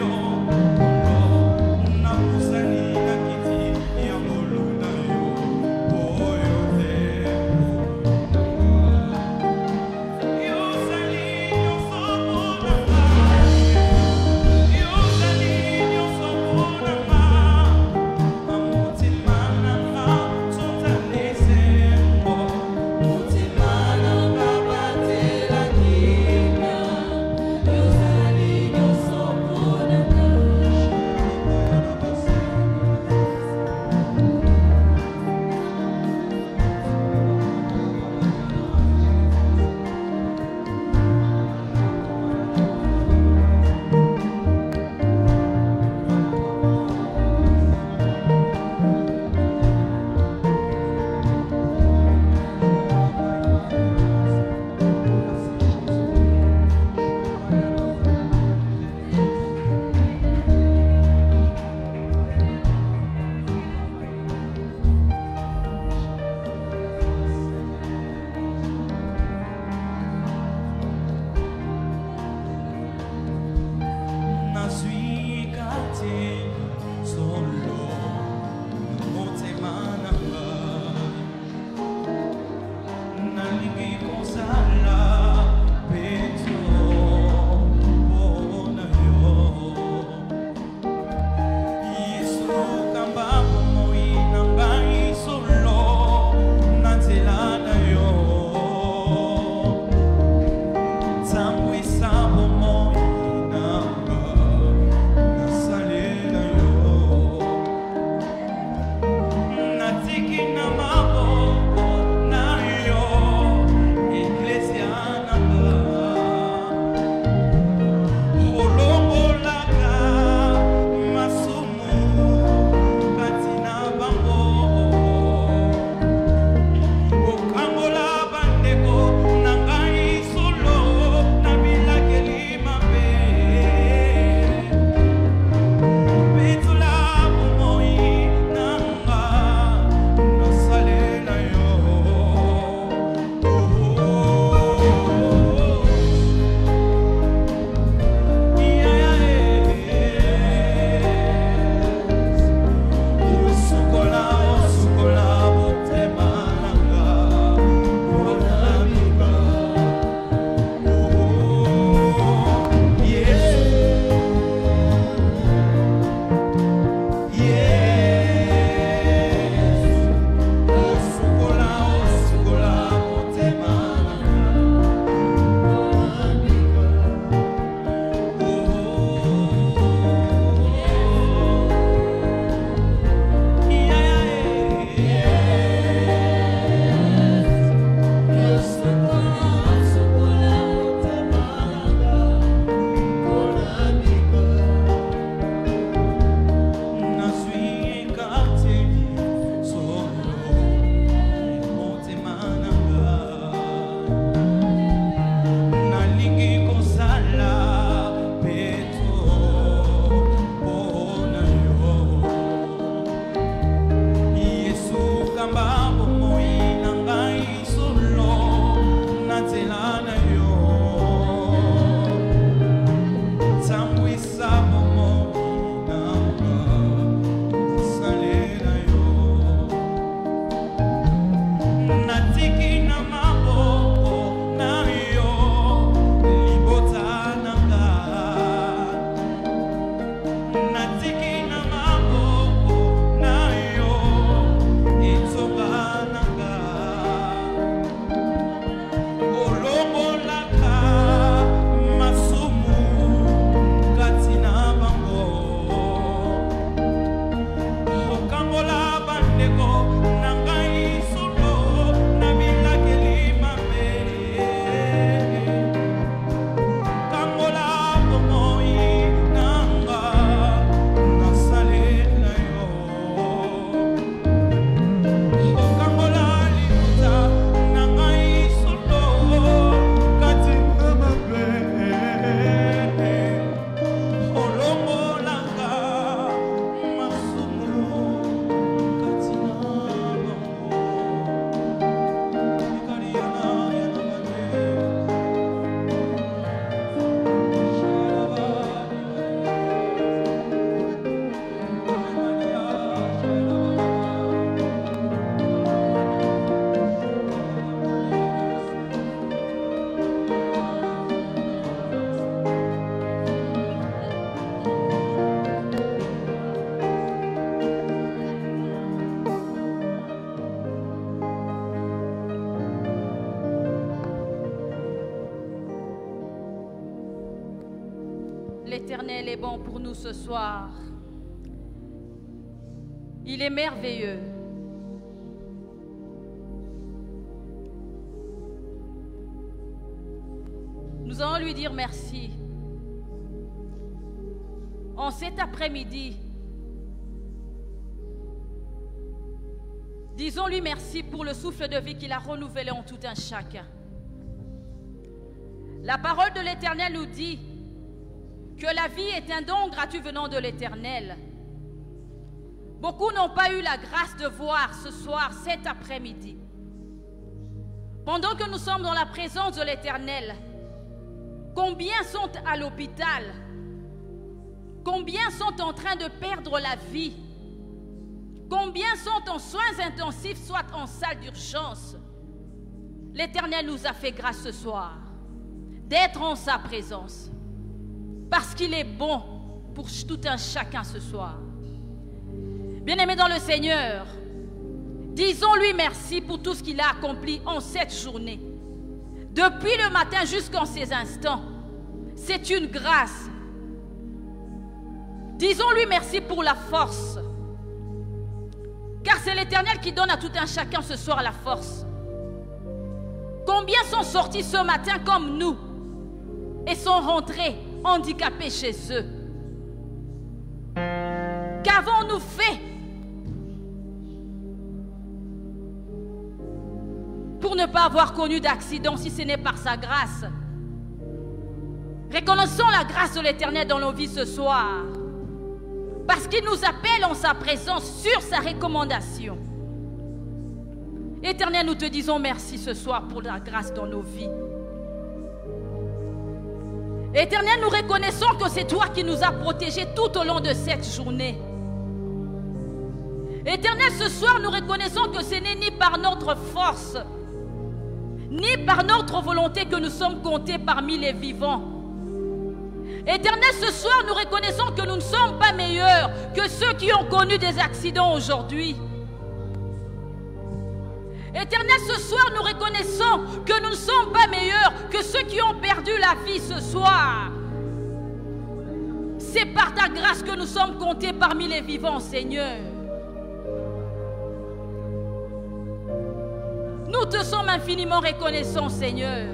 Yo l'Éternel est bon pour nous ce soir. Il est merveilleux. Nous allons lui dire merci. En cet après-midi, disons-lui merci pour le souffle de vie qu'il a renouvelé en tout un chacun. La parole de l'Éternel nous dit que la vie est un don gratuit venant de l'Éternel. Beaucoup n'ont pas eu la grâce de voir ce soir, cet après-midi. Pendant que nous sommes dans la présence de l'Éternel, combien sont à l'hôpital? Combien sont en train de perdre la vie? Combien sont en soins intensifs, soit en salle d'urgence? L'Éternel nous a fait grâce ce soir d'être en sa présence, parce qu'il est bon pour tout un chacun ce soir. Bien-aimés dans le Seigneur, disons-lui merci pour tout ce qu'il a accompli en cette journée. Depuis le matin jusqu'en ces instants, c'est une grâce. Disons-lui merci pour la force, car c'est l'Éternel qui donne à tout un chacun ce soir la force. Combien sont sortis ce matin comme nous et sont rentrés handicapés chez eux? Qu'avons-nous fait pour ne pas avoir connu d'accident si ce n'est par sa grâce? Reconnaissons la grâce de l'Éternel dans nos vies ce soir, parce qu'il nous appelle en sa présence sur sa recommandation. Éternel, nous te disons merci ce soir pour la grâce dans nos vies. Éternel, nous reconnaissons que c'est toi qui nous as protégés tout au long de cette journée. Éternel, ce soir, nous reconnaissons que ce n'est ni par notre force, ni par notre volonté que nous sommes comptés parmi les vivants. Éternel, ce soir, nous reconnaissons que nous ne sommes pas meilleurs que ceux qui ont connu des accidents aujourd'hui. Éternel, ce soir, nous reconnaissons que nous ne sommes pas meilleurs que ceux qui ont perdu la vie ce soir. C'est par ta grâce que nous sommes comptés parmi les vivants, Seigneur. Nous te sommes infiniment reconnaissants, Seigneur.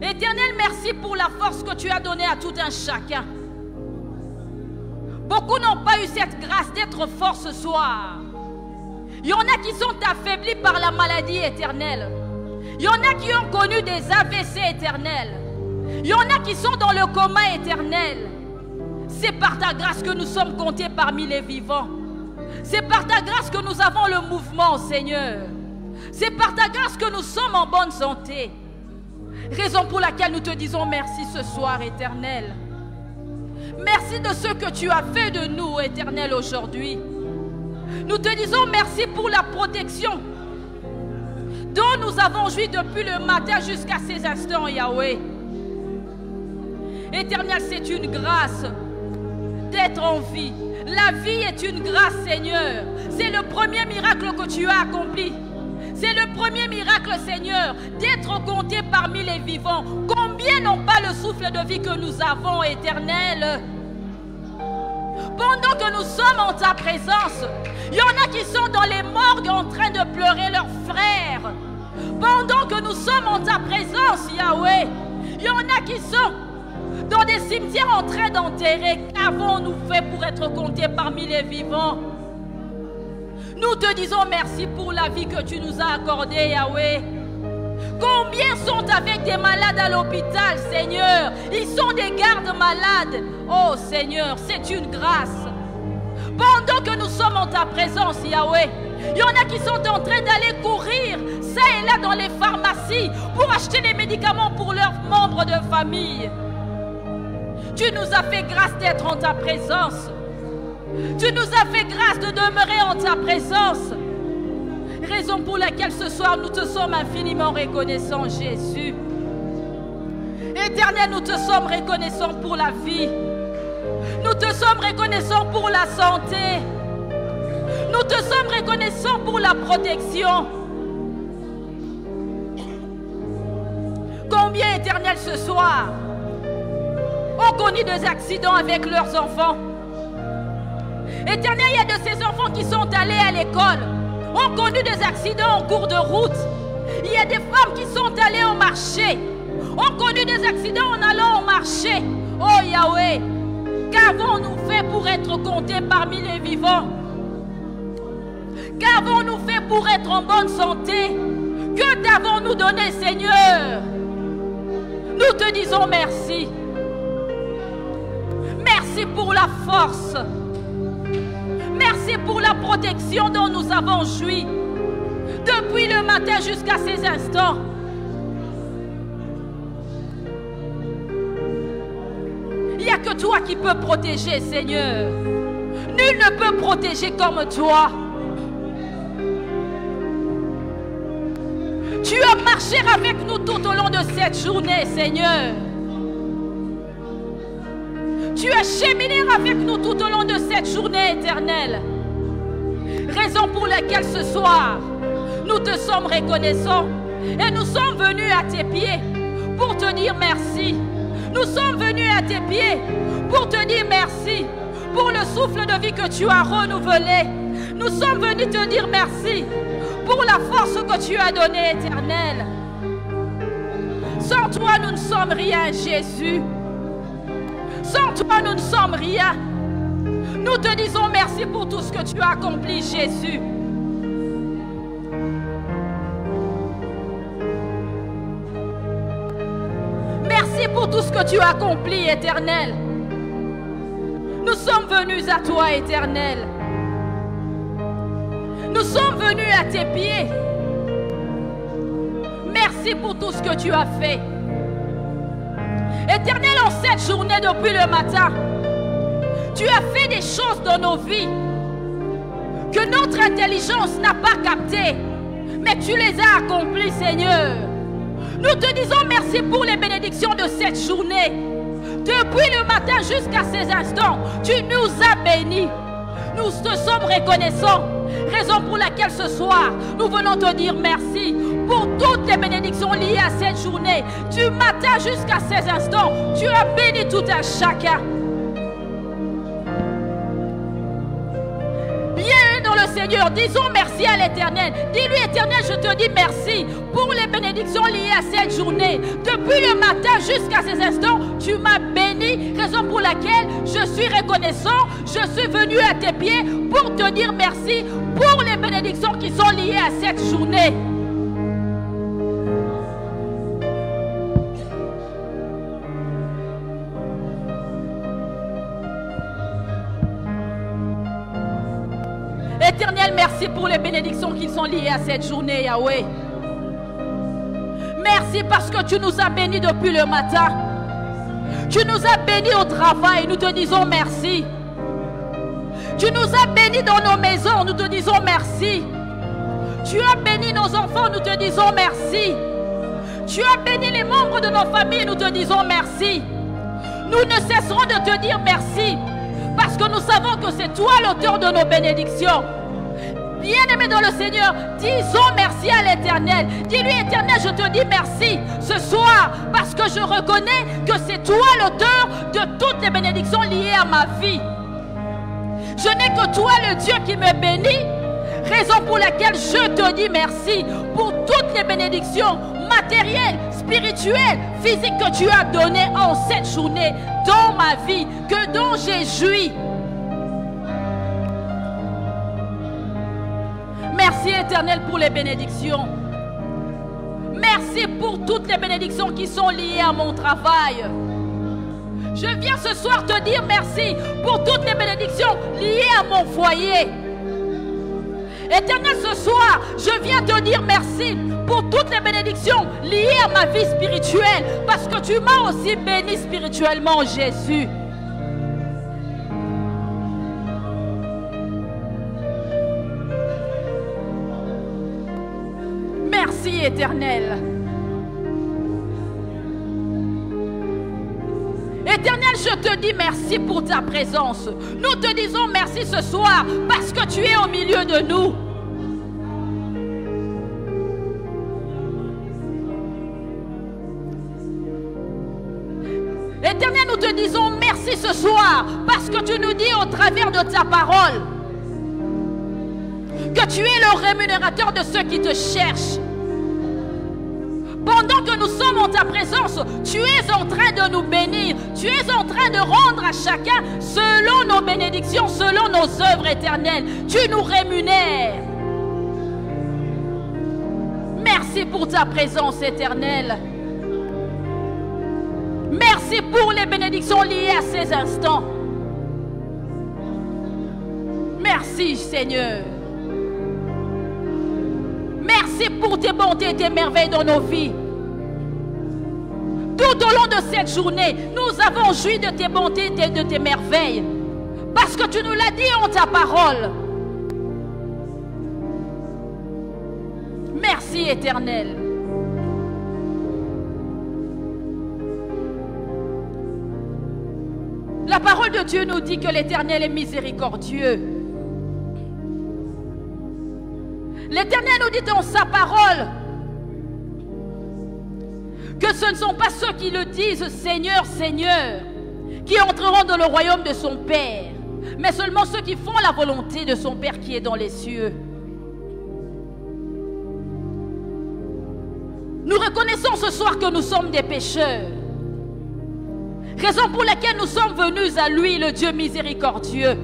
Éternel, merci pour la force que tu as donnée à tout un chacun. Beaucoup n'ont pas eu cette grâce d'être forts ce soir. Il y en a qui sont affaiblis par la maladie éternelle. Il y en a qui ont connu des AVC éternels. Il y en a qui sont dans le coma éternel. C'est par ta grâce que nous sommes comptés parmi les vivants. C'est par ta grâce que nous avons le mouvement, Seigneur. C'est par ta grâce que nous sommes en bonne santé. Raison pour laquelle nous te disons merci ce soir, Éternel. Merci de ce que tu as fait de nous, Éternel, aujourd'hui. Nous te disons merci pour la protection dont nous avons joui depuis le matin jusqu'à ces instants, Yahweh. Éternel, c'est une grâce d'être en vie. La vie est une grâce, Seigneur. C'est le premier miracle que tu as accompli. C'est le premier miracle, Seigneur, d'être compté parmi les vivants. Combien n'ont pas le souffle de vie que nous avons, Éternel? Pendant que nous sommes en ta présence, il y en a qui sont dans les morgues en train de pleurer leurs frères. Pendant que nous sommes en ta présence, Yahweh, il y en a qui sont dans des cimetières en train d'enterrer. Qu'avons-nous fait pour être comptés parmi les vivants? Nous te disons merci pour la vie que tu nous as accordée, Yahweh. Combien sont avec des malades à l'hôpital, Seigneur? Ils sont des gardes malades. Oh Seigneur, c'est une grâce. Pendant que nous sommes en ta présence, Yahweh, il y en a qui sont en train d'aller courir ça et là dans les pharmacies pour acheter les médicaments pour leurs membres de famille. Tu nous as fait grâce d'être en ta présence. Tu nous as fait grâce de demeurer en ta présence. Raison pour laquelle ce soir nous te sommes infiniment reconnaissants, Jésus. Éternel, nous te sommes reconnaissants pour la vie. Nous te sommes reconnaissants pour la santé. Nous te sommes reconnaissants pour la protection. Combien, Éternel, ce soir, ont connu des accidents avec leurs enfants. Éternel, il y a de ces enfants qui sont allés à l'école, ont connu des accidents en cours de route. Il y a des femmes qui sont allées au marché, ont connu des accidents en allant au marché. Oh Yahweh, qu'avons-nous fait pour être comptés parmi les vivants? Qu'avons-nous fait pour être en bonne santé? Que t'avons-nous donné, Seigneur? Nous te disons merci. Merci pour la force. Merci pour la protection dont nous avons joui depuis le matin jusqu'à ces instants. Il n'y a que toi qui peux protéger, Seigneur. Nul ne peut protéger comme toi. Tu as marché avec nous tout au long de cette journée, Seigneur. Tu as cheminé avec nous tout au long de cette journée éternelle. Raison pour laquelle ce soir, nous te sommes reconnaissants et nous sommes venus à tes pieds pour te dire merci. Nous sommes venus à tes pieds pour te dire merci pour le souffle de vie que tu as renouvelé. Nous sommes venus te dire merci pour la force que tu as donnée, éternelle. Sans toi, nous ne sommes rien, Jésus. Sans toi, nous ne sommes rien. Nous te disons merci pour tout ce que tu as accompli, Jésus. Merci pour tout ce que tu as accompli, éternel. Nous sommes venus à toi, éternel. Nous sommes venus à tes pieds. Merci pour tout ce que tu as fait. Éternel, en cette journée depuis le matin, tu as fait des choses dans nos vies que notre intelligence n'a pas captées, mais tu les as accomplies, Seigneur. Nous te disons merci pour les bénédictions de cette journée. Depuis le matin jusqu'à ces instants, tu nous as bénis. Nous te sommes reconnaissants. Raison pour laquelle ce soir, nous venons te dire merci pour toutes les bénédictions liées à cette journée. Du matin jusqu'à ces instants, tu as béni tout un chacun. Bien dans le Seigneur, disons merci à l'Éternel. Dis-lui, Éternel, je te dis merci pour les bénédictions liées à cette journée. Depuis le matin jusqu'à ces instants, tu m'as béni, raison pour laquelle je suis reconnaissant. Je suis venu à tes pieds pour te dire merci pour les bénédictions qui sont liées à cette journée. Éternel, merci pour les bénédictions qui sont liées à cette journée, Yahweh. Merci parce que tu nous as bénis depuis le matin. Tu nous as bénis au travail, nous te disons merci. Tu nous as bénis dans nos maisons, nous te disons merci. Tu as béni nos enfants, nous te disons merci. Tu as béni les membres de nos familles, nous te disons merci. Nous ne cesserons de te dire merci parce que nous savons que c'est toi l'auteur de nos bénédictions. Bien-aimé dans le Seigneur, disons merci à l'Éternel. Dis-lui, Éternel, je te dis merci ce soir parce que je reconnais que c'est toi l'auteur de toutes les bénédictions liées à ma vie. Je n'ai que toi le Dieu qui me bénit, raison pour laquelle je te dis merci pour toutes les bénédictions matérielles, spirituelles, physiques que tu as données en cette journée dans ma vie, dont j'ai joui. Merci Éternel pour les bénédictions. Merci pour toutes les bénédictions qui sont liées à mon travail. Je viens ce soir te dire merci pour toutes les bénédictions liées à mon foyer. Éternel, ce soir, je viens te dire merci pour toutes les bénédictions liées à ma vie spirituelle, parce que tu m'as aussi béni spirituellement, Jésus. Merci, Éternel. Éternel, je te dis merci pour ta présence. Nous te disons merci ce soir parce que tu es au milieu de nous. Éternel, nous te disons merci ce soir parce que tu nous dis au travers de ta parole que tu es le rémunérateur de ceux qui te cherchent. Pendant que nous sommes en ta présence, tu es en train de nous bénir. Tu es en train de rendre à chacun selon nos bénédictions, selon nos œuvres éternelles. Tu nous rémunères. Merci pour ta présence éternelle. Merci pour les bénédictions liées à ces instants. Merci Seigneur. Merci pour tes bontés et tes merveilles dans nos vies. Tout au long de cette journée, nous avons joui de tes bontés et de tes merveilles. Parce que tu nous l'as dit en ta parole. Merci Éternel. La parole de Dieu nous dit que l'Éternel est miséricordieux. L'Éternel nous dit dans sa parole que ce ne sont pas ceux qui le disent Seigneur, Seigneur, qui entreront dans le royaume de son Père, mais seulement ceux qui font la volonté de son Père qui est dans les cieux. Nous reconnaissons ce soir que nous sommes des pécheurs, raison pour laquelle nous sommes venus à lui, le Dieu miséricordieux.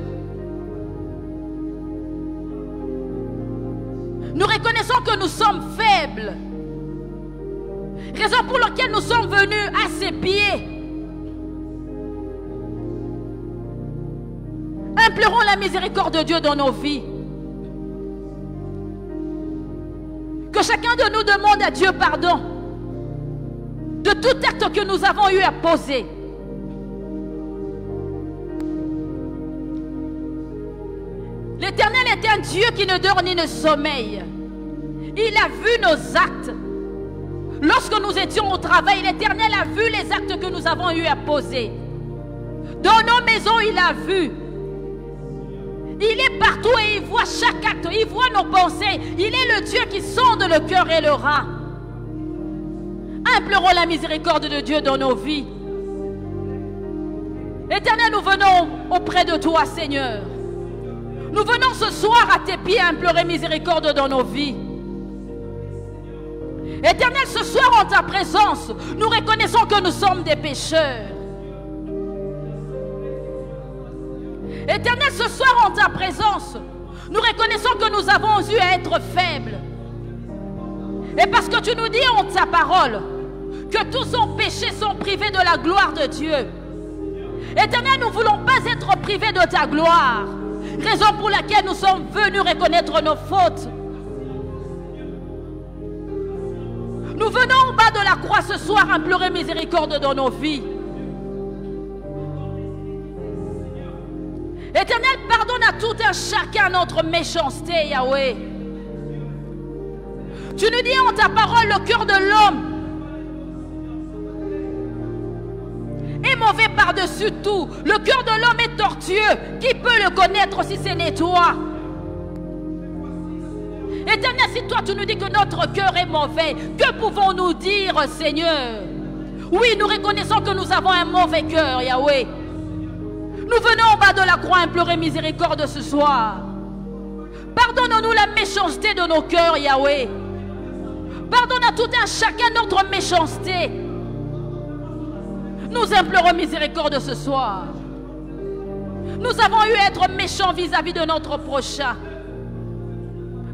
Nous reconnaissons que nous sommes faibles, raison pour laquelle nous sommes venus à ses pieds. Implorons la miséricorde de Dieu dans nos vies. Que chacun de nous demande à Dieu pardon de tout acte que nous avons eu à poser. L'Éternel est un Dieu qui ne dort ni ne sommeille. Il a vu nos actes. Lorsque nous étions au travail, l'Éternel a vu les actes que nous avons eu à poser. Dans nos maisons, il a vu. Il est partout et il voit chaque acte. Il voit nos pensées. Il est le Dieu qui sonde le cœur et le rein. Implorons la miséricorde de Dieu dans nos vies. Éternel, nous venons auprès de toi, Seigneur. Nous venons ce soir à tes pieds implorer miséricorde dans nos vies. Éternel, ce soir en ta présence, nous reconnaissons que nous sommes des pécheurs. Éternel, ce soir en ta présence, nous reconnaissons que nous avons eu à être faibles. Et parce que tu nous dis en ta parole que tous nos péchés sont privés de la gloire de Dieu. Éternel, nous ne voulons pas être privés de ta gloire. Raison pour laquelle nous sommes venus reconnaître nos fautes. Nous venons au bas de la croix ce soir implorer miséricorde dans nos vies. Éternel, pardonne à tout un chacun notre méchanceté, Yahweh. Tu nous dis en ta parole, le cœur de l'homme est mauvais par-dessus tout. Le cœur de l'homme est tortueux. Qui peut le connaître si ce n'est toi? Éternel, si toi tu nous dis que notre cœur est mauvais, que pouvons-nous dire, Seigneur? Oui, nous reconnaissons que nous avons un mauvais cœur, Yahweh. Nous venons au bas de la croix implorer miséricorde ce soir. Pardonne-nous la méchanceté de nos cœurs, Yahweh. Pardonne à tout un chacun notre méchanceté. Nous implorons miséricorde ce soir. Nous avons eu à être méchants vis-à-vis de notre prochain.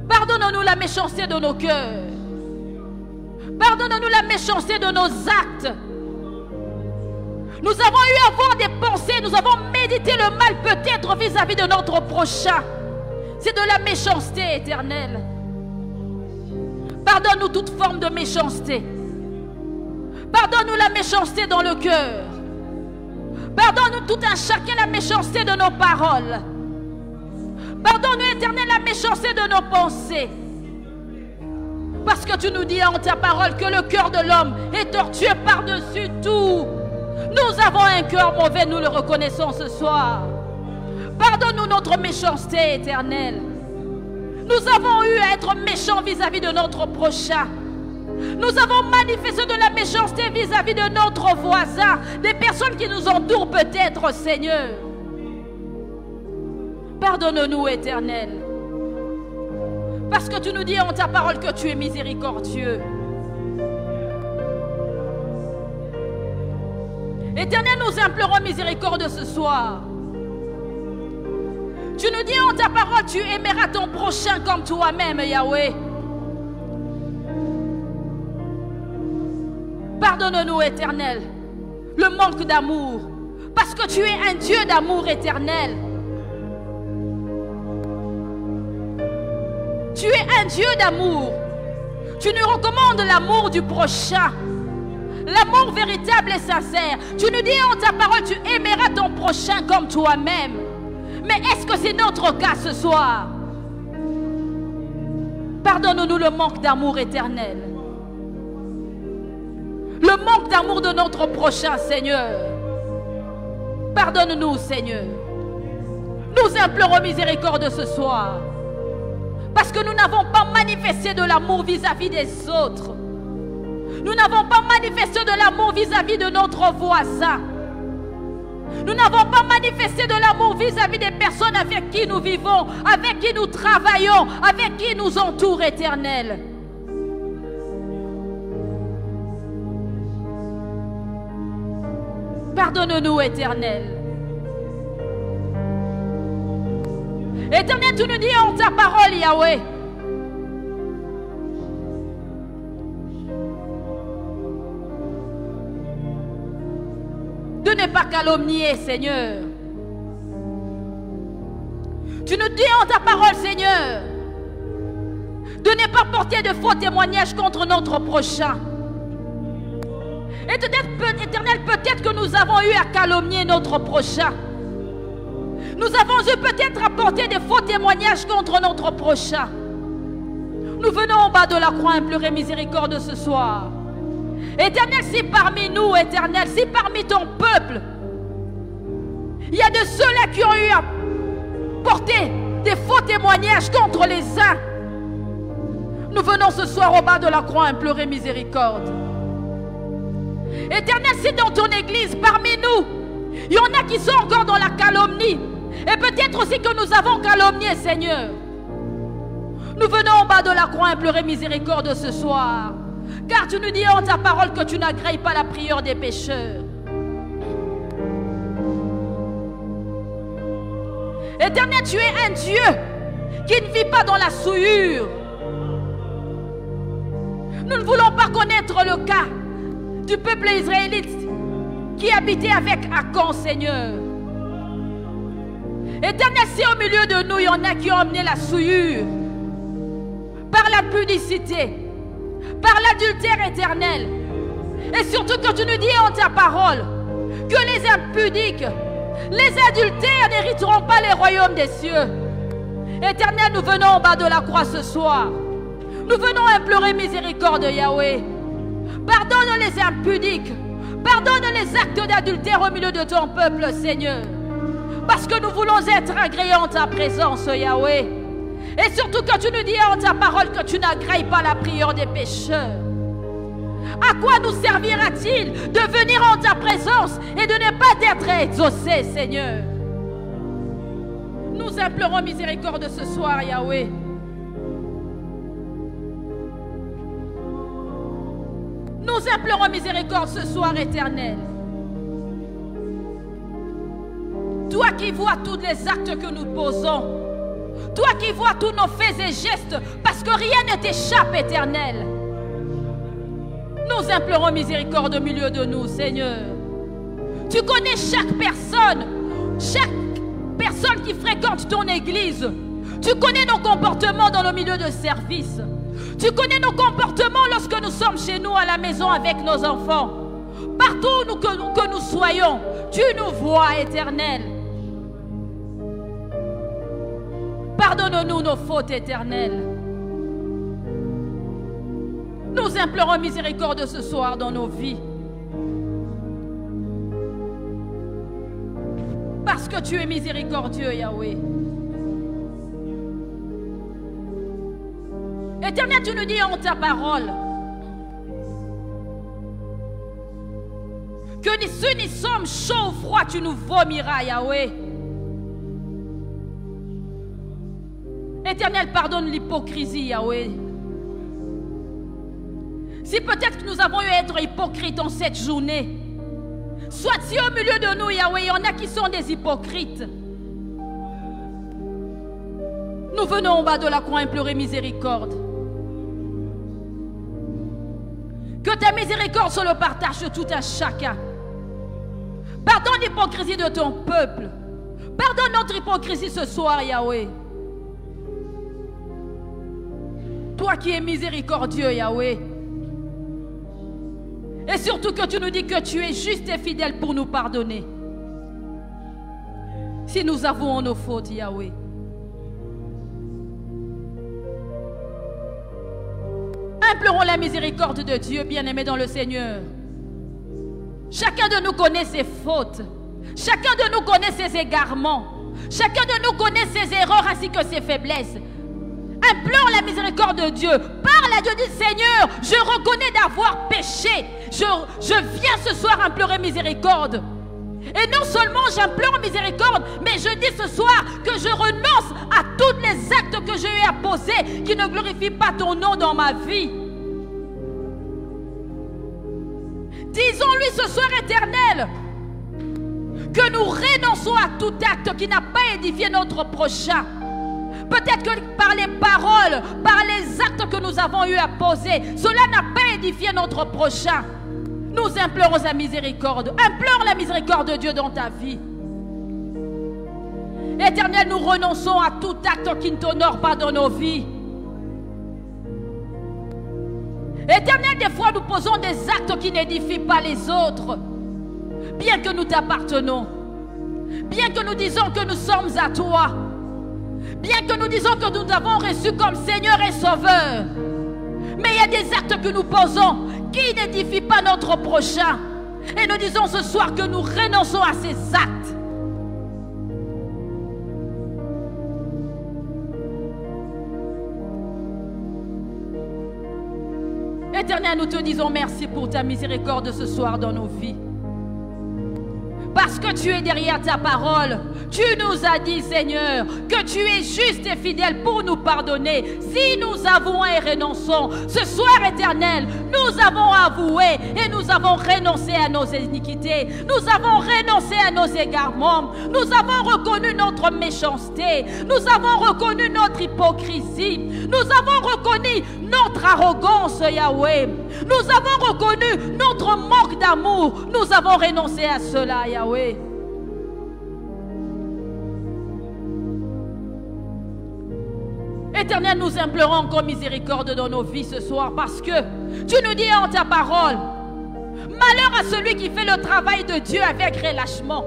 Pardonne-nous la méchanceté de nos cœurs. Pardonne-nous la méchanceté de nos actes. Nous avons eu à avoir des pensées, nous avons médité le mal peut-être vis-à-vis de notre prochain. C'est de la méchanceté éternelle. Pardonne-nous toute forme de méchanceté. Pardonne-nous la méchanceté dans le cœur. Pardonne-nous tout un chacun la méchanceté de nos paroles. Pardonne-nous, Éternel, la méchanceté de nos pensées. Parce que tu nous dis en ta parole que le cœur de l'homme est tortueux par-dessus tout. Nous avons un cœur mauvais, nous le reconnaissons ce soir. Pardonne-nous notre méchanceté, Éternel. Nous avons eu à être méchants vis-à-vis de notre prochain. Nous avons manifesté de la méchanceté vis-à-vis de notre voisin, des personnes qui nous entourent peut-être, Seigneur. Pardonne-nous, Éternel. Parce que tu nous dis en ta parole que tu es miséricordieux. Éternel, nous implorons miséricorde ce soir. Tu nous dis en ta parole, tu aimeras ton prochain comme toi-même, Yahweh. Pardonne-nous, Éternel, le manque d'amour, parce que tu es un Dieu d'amour éternel. Tu es un Dieu d'amour. Tu nous recommandes l'amour du prochain, l'amour véritable et sincère. Tu nous dis en ta parole, tu aimeras ton prochain comme toi-même. Mais est-ce que c'est notre cas ce soir? Pardonne-nous le manque d'amour éternel. Le manque d'amour de notre prochain, Seigneur. Pardonne-nous, Seigneur. Nous implorons miséricorde ce soir. Parce que nous n'avons pas manifesté de l'amour vis-à-vis des autres. Nous n'avons pas manifesté de l'amour vis-à-vis de notre voisin. Nous n'avons pas manifesté de l'amour vis-à-vis des personnes avec qui nous vivons, avec qui nous travaillons, avec qui nous entoure, Éternel. Pardonne-nous, Éternel. Éternel, tu nous dis en ta parole, Yahweh, de ne pas calomnier, Seigneur. Tu nous dis en ta parole, Seigneur, de ne pas porter de faux témoignages contre notre prochain. Éternel, peut-être que nous avons eu à calomnier notre prochain. Nous avons eu peut-être à porter des faux témoignages contre notre prochain. Nous venons en bas de la croix implorer miséricorde ce soir. Éternel, si parmi nous, Éternel, si parmi ton peuple, il y a de ceux-là qui ont eu à porter des faux témoignages contre les uns, nous venons ce soir au bas de la croix implorer miséricorde. Éternel, si dans ton église, parmi nous, il y en a qui sont encore dans la calomnie, et peut-être aussi que nous avons calomnié, Seigneur, nous venons au bas de la croix implorer miséricorde ce soir. Car tu nous dis en ta parole que tu n'agréis pas la prière des pécheurs. Éternel, tu es un Dieu qui ne vit pas dans la souillure. Nous ne voulons pas connaître le cas du peuple israélite qui habitait avec Akan, Seigneur. Éternel, si au milieu de nous, il y en a qui ont amené la souillure par la pudicité, par l'adultère éternel. Et surtout que tu nous dis en ta parole que les impudiques, les adultères n'hériteront pas les royaumes des cieux. Éternel, nous venons en bas de la croix ce soir. Nous venons implorer miséricorde, Yahweh. Pardonne les impudiques. Pardonne les actes d'adultère au milieu de ton peuple, Seigneur. Parce que nous voulons être agréés en ta présence, Yahweh. Et surtout que tu nous dis en ta parole que tu n'agréis pas la prière des pécheurs. À quoi nous servira-t-il de venir en ta présence et de ne pas être exaucés, Seigneur? Nous implorons miséricorde ce soir, Yahweh. Nous implorons miséricorde ce soir, Éternel. Toi qui vois tous les actes que nous posons, toi qui vois tous nos faits et gestes, parce que rien ne t'échappe, Éternel. Nous implorons miséricorde au milieu de nous, Seigneur. Tu connais chaque personne qui fréquente ton église. Tu connais nos comportements dans le milieu de service. Tu connais nos comportements lorsque nous sommes chez nous à la maison avec nos enfants. Partout que nous soyons, tu nous vois, Éternel. Pardonne-nous nos fautes, Éternel. Nous implorons miséricorde ce soir dans nos vies. Parce que tu es miséricordieux, Yahweh. Éternel, tu nous dis en ta parole Que si nous sommes chauds ou froids, tu nous vomiras, Yahweh. Éternel, pardonne l'hypocrisie, Yahweh. Si peut-être que nous avons eu à être hypocrites en cette journée, soit si au milieu de nous, Yahweh, il y en a qui sont des hypocrites. Nous venons en bas de la croix implorer miséricorde. Que ta miséricorde soit le partage de tout un chacun. Pardonne l'hypocrisie de ton peuple. Pardonne notre hypocrisie ce soir, Yahweh. Toi qui es miséricordieux, Yahweh. Et surtout que tu nous dis que tu es juste et fidèle pour nous pardonner. Si nous avons nos fautes, Yahweh. Implorons la miséricorde de Dieu, bien-aimé dans le Seigneur. Chacun de nous connaît ses fautes. Chacun de nous connaît ses égarements. Chacun de nous connaît ses erreurs ainsi que ses faiblesses. Implore la miséricorde de Dieu. Parle à Dieu, dis Seigneur, je reconnais d'avoir péché. Je viens ce soir implorer miséricorde. Et non seulement j'implore miséricorde, mais je dis ce soir que je renonce à tous les actes que j'ai eu à poser qui ne glorifient pas ton nom dans ma vie. Disons-lui ce soir, Éternel, que nous renonçons à tout acte qui n'a pas édifié notre prochain. Peut-être que par les paroles, par les actes que nous avons eu à poser, cela n'a pas édifié notre prochain. Nous implorons sa miséricorde. Implore la miséricorde de Dieu dans ta vie. Éternel, nous renonçons à tout acte qui ne t'honore pas dans nos vies. Éternel, des fois nous posons des actes qui n'édifient pas les autres. Bien que nous t'appartenons. Bien que nous disons que nous sommes à toi. Bien que nous disons que nous t'avons reçu comme Seigneur et Sauveur. Mais il y a des actes que nous posons qui n'édifient pas notre prochain. Et nous disons ce soir que nous renonçons à ces actes. Éternel, nous te disons merci pour ta miséricorde ce soir dans nos vies. Parce que tu es derrière ta parole. Tu nous as dit, Seigneur, que tu es juste et fidèle pour nous pardonner. Si nous avouons et renonçons, ce soir, Éternel, nous avons avoué et nous avons renoncé à nos iniquités. Nous avons renoncé à nos égarements. Nous avons reconnu notre méchanceté. Nous avons reconnu notre hypocrisie. Nous avons reconnu notre arrogance, Yahweh. Nous avons reconnu notre manque d'amour. Nous avons renoncé à cela, Yahweh. Éternel, nous implorons encore miséricorde dans nos vies ce soir parce que tu nous dis en ta parole, malheur à celui qui fait le travail de Dieu avec relâchement.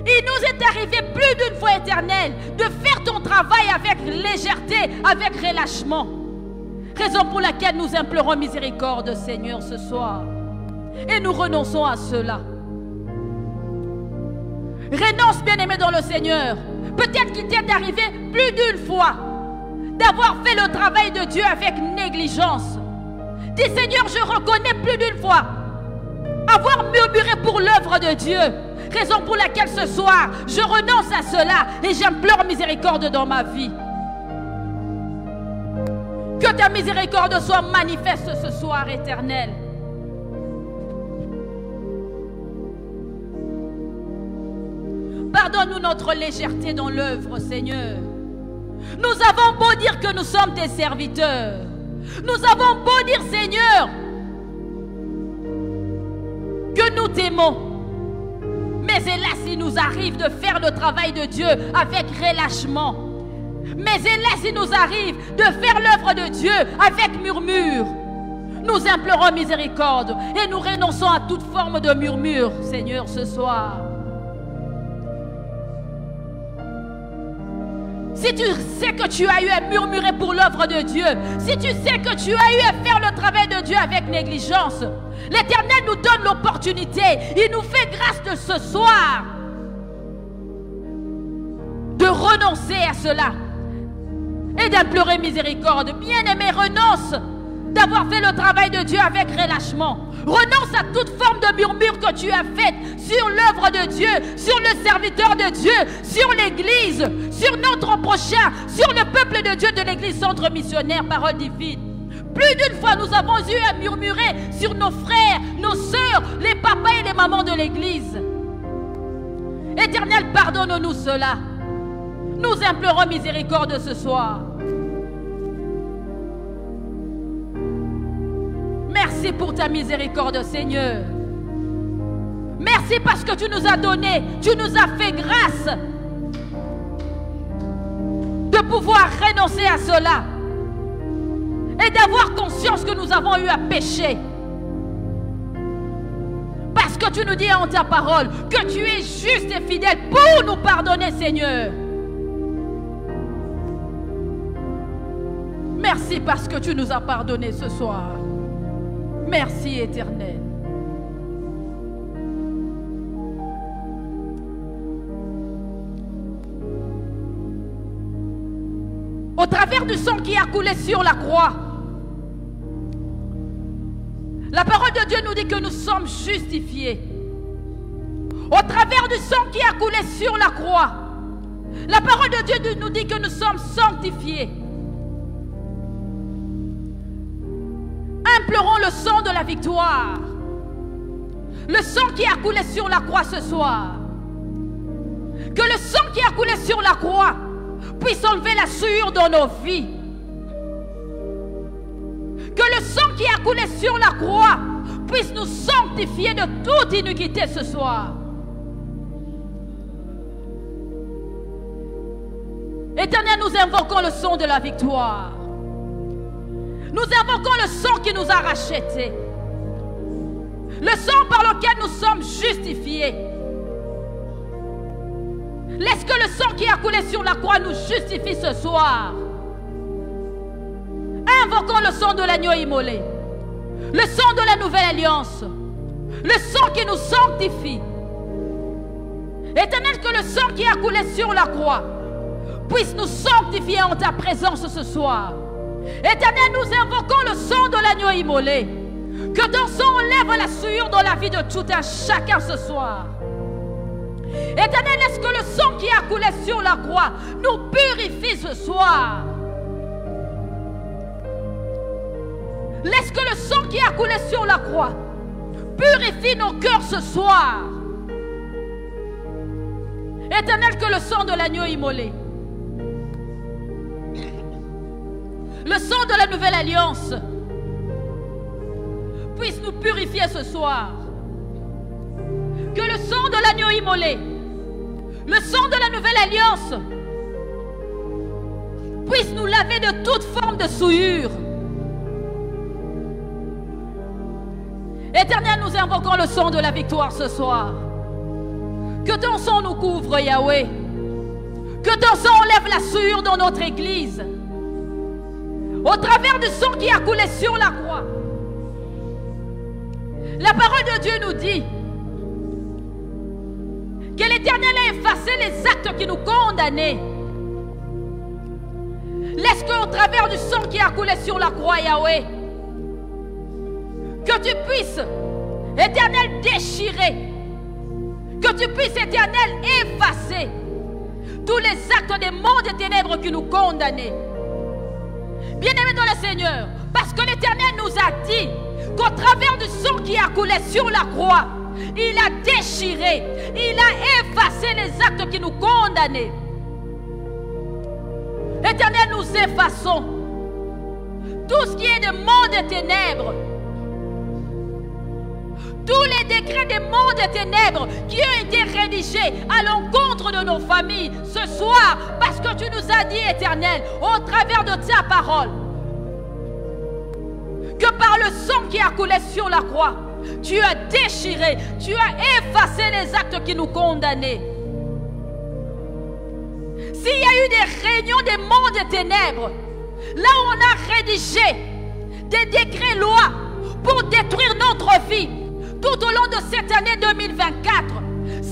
Il nous est arrivé plus d'une fois, Éternel, de faire ton travail avec légèreté, avec relâchement. Raison pour laquelle nous implorons miséricorde, Seigneur, ce soir. Et nous renonçons à cela. Renonce, bien-aimé dans le Seigneur. Peut-être qu'il t'est arrivé plus d'une fois d'avoir fait le travail de Dieu avec négligence. Dis, Seigneur, je reconnais plus d'une fois avoir murmuré pour l'œuvre de Dieu. Raison pour laquelle ce soir, je renonce à cela et j'implore miséricorde dans ma vie. Que ta miséricorde soit manifeste ce soir, Éternel. Pardonne-nous notre légèreté dans l'œuvre, Seigneur. Nous avons beau dire que nous sommes tes serviteurs. Nous avons beau dire, Seigneur, que nous t'aimons. Mais hélas, il nous arrive de faire le travail de Dieu avec relâchement. Mais hélas, il nous arrive de faire l'œuvre de Dieu avec murmure. Nous implorons miséricorde et nous renonçons à toute forme de murmure, Seigneur, ce soir. Si tu sais que tu as eu à murmurer pour l'œuvre de Dieu, si tu sais que tu as eu à faire le travail de Dieu avec négligence, l'Éternel nous donne l'opportunité, il nous fait grâce de ce soir de renoncer à cela et d'implorer miséricorde. Bien-aimé, renonce d'avoir fait le travail de Dieu avec relâchement. Renonce à toute forme de murmure que tu as faite sur l'œuvre de Dieu, sur le serviteur de Dieu, sur l'église, sur notre prochain, sur le peuple de Dieu de l'église Centre Missionnaire Parole Divine. Plus d'une fois, nous avons eu à murmurer sur nos frères, nos sœurs, les papas et les mamans de l'église. Éternel, pardonne-nous cela. Nous implorons miséricorde ce soir. Merci pour ta miséricorde, Seigneur. Merci parce que tu nous as donné, tu nous as fait grâce de pouvoir renoncer à cela et d'avoir conscience que nous avons eu à pécher. Parce que tu nous dis en ta parole que tu es juste et fidèle pour nous pardonner, Seigneur. Merci parce que tu nous as pardonné ce soir. Merci, Éternel. Au travers du sang qui a coulé sur la croix, la parole de Dieu nous dit que nous sommes justifiés. Au travers du sang qui a coulé sur la croix, la parole de Dieu nous dit que nous sommes sanctifiés. Implorons le sang de la victoire. Le sang qui a coulé sur la croix ce soir. Que le sang qui a coulé sur la croix puisse enlever la souillure dans nos vies. Que le sang qui a coulé sur la croix puisse nous sanctifier de toute iniquité ce soir. Éternel, nous invoquons le sang de la victoire. Nous invoquons le sang qui nous a rachetés. Le sang par lequel nous sommes justifiés. Laisse que le sang qui a coulé sur la croix nous justifie ce soir. Invoquons le sang de l'agneau immolé. Le sang de la nouvelle alliance. Le sang qui nous sanctifie. Éternel, que le sang qui a coulé sur la croix puisse nous sanctifier en ta présence ce soir. Éternel, nous invoquons le sang de l'agneau immolé. Que ton sang enlève la souillure dans la vie de tout un chacun ce soir. Éternel, laisse que le sang qui a coulé sur la croix nous purifie ce soir. Laisse que le sang qui a coulé sur la croix purifie nos cœurs ce soir. Éternel, que le sang de l'agneau immolé, le sang de la nouvelle alliance puisse nous purifier ce soir. Que le sang de l'agneau immolé, le sang de la nouvelle alliance puisse nous laver de toute forme de souillure. Éternel, nous invoquons le sang de la victoire ce soir. Que ton sang nous couvre, Yahweh. Que ton sang enlève la souillure dans notre église. Au travers du sang qui a coulé sur la croix, la parole de Dieu nous dit que l'Éternel a effacé les actes qui nous condamnaient. Laisse qu'au travers du sang qui a coulé sur la croix, Yahweh, que tu puisses, Éternel, déchirer, que tu puisses, Éternel, effacer tous les actes des mondes et ténèbres qui nous condamnaient. Bien-aimés dans le Seigneur, parce que l'Éternel nous a dit qu'au travers du sang qui a coulé sur la croix, il a déchiré, il a effacé les actes qui nous condamnaient. Éternel, nous effaçons tout ce qui est de monde et ténèbres, tous les décrets des mondes et ténèbres qui ont été rédigés à l'encontre de nos familles ce soir, parce que tu nous as dit, Éternel, au travers de ta parole, que par le sang qui a coulé sur la croix, tu as déchiré, tu as effacé les actes qui nous condamnaient. S'il y a eu des réunions des mondes et ténèbres, là où on a rédigé des décrets lois pour détruire notre vie tout au long de cette année 2024,